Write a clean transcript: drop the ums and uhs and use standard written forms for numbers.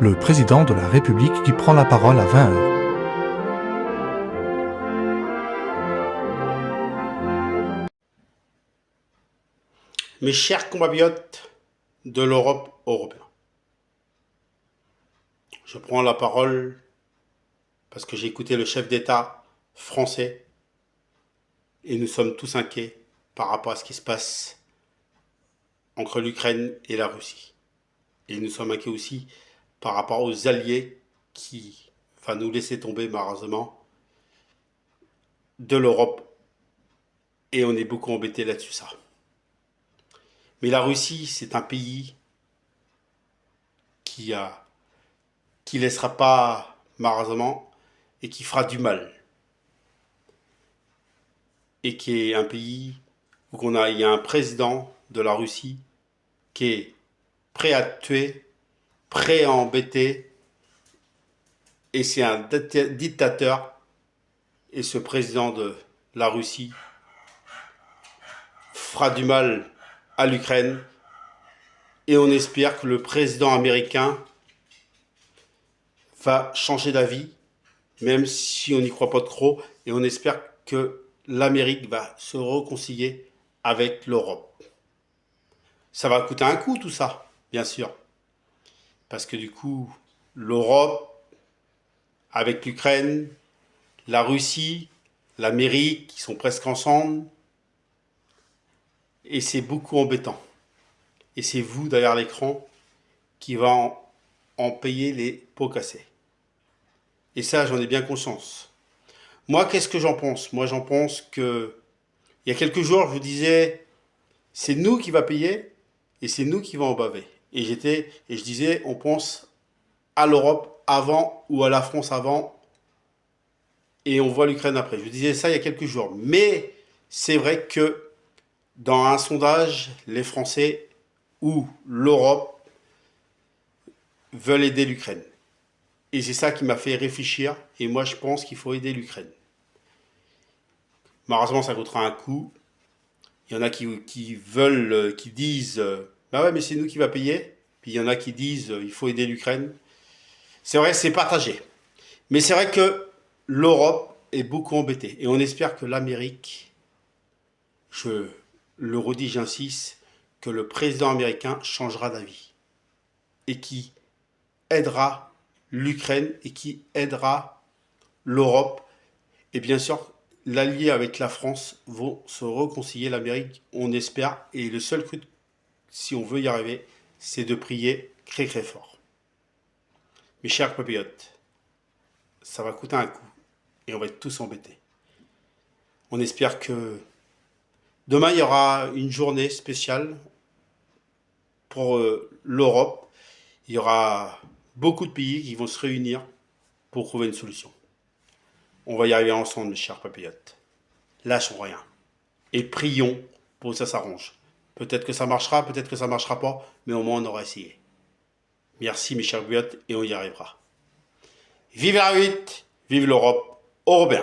Le président de la République qui prend la parole à 20 heures. Mes chers compatriotes de l'Europe européenne, je prends la parole parce que j'ai écouté le chef d'État français et nous sommes tous inquiets par rapport à ce qui se passe entre l'Ukraine et la Russie. Et nous sommes inquiets aussi par rapport aux alliés qui vont nous laisser tomber malheureusement de l'Europe et on est beaucoup embêtés là-dessus ça. Mais la Russie, c'est un pays qui laissera pas malheureusement et qui fera du mal. Et qui est un pays où il y a un président de la Russie qui est prêt à tuer, prêt à embêter, et c'est un dictateur. Et ce président de la Russie fera du mal à l'Ukraine. Et on espère que le président américain va changer d'avis, même si on n'y croit pas trop. Et on espère que l'Amérique va se réconcilier avec l'Europe. Ça va coûter un coup tout ça, bien sûr. Parce que du coup, l'Europe, avec l'Ukraine, la Russie, l'Amérique, qui sont presque ensemble, et c'est beaucoup embêtant. Et c'est vous, derrière l'écran, qui va en payer les pots cassés. Et ça, j'en ai bien conscience. Moi, qu'est-ce que j'en pense? Moi, j'en pense que, il y a quelques jours, je vous disais, c'est nous qui va payer, et c'est nous qui va en baver. Et je disais, on pense à l'Europe avant ou à la France avant et on voit l'Ukraine après. Je disais ça il y a quelques jours. Mais c'est vrai que dans un sondage, les Français ou l'Europe veulent aider l'Ukraine. Et c'est ça qui m'a fait réfléchir. Et moi, je pense qu'il faut aider l'Ukraine. Malheureusement, ça coûtera un coût. Il y en a qui veulent, qui disent, bah ouais, mais c'est nous qui va payer. Puis il y en a qui disent, il faut aider l'Ukraine. C'est vrai, c'est partagé. Mais c'est vrai que l'Europe est beaucoup embêtée. Et on espère que l'Amérique, je le redis, j'insiste, que le président américain changera d'avis. Et qui aidera l'Ukraine et qui aidera l'Europe. Et bien sûr, l'allié avec la France vont se réconcilier. L'Amérique, on espère. Et le seul truc, si on veut y arriver, c'est de prier très très fort. Mes chers compatriotes, ça va coûter un coup et on va être tous embêtés. On espère que demain il y aura une journée spéciale pour l'Europe. Il y aura beaucoup de pays qui vont se réunir pour trouver une solution. On va y arriver ensemble, mes chers compatriotes. Lâchons rien et prions pour que ça s'arrange. Peut-être que ça marchera, peut-être que ça marchera pas, mais au moins on aura essayé. Merci mes chers compatriotes et on y arrivera. Vive la 8, vive l'Europe européenne.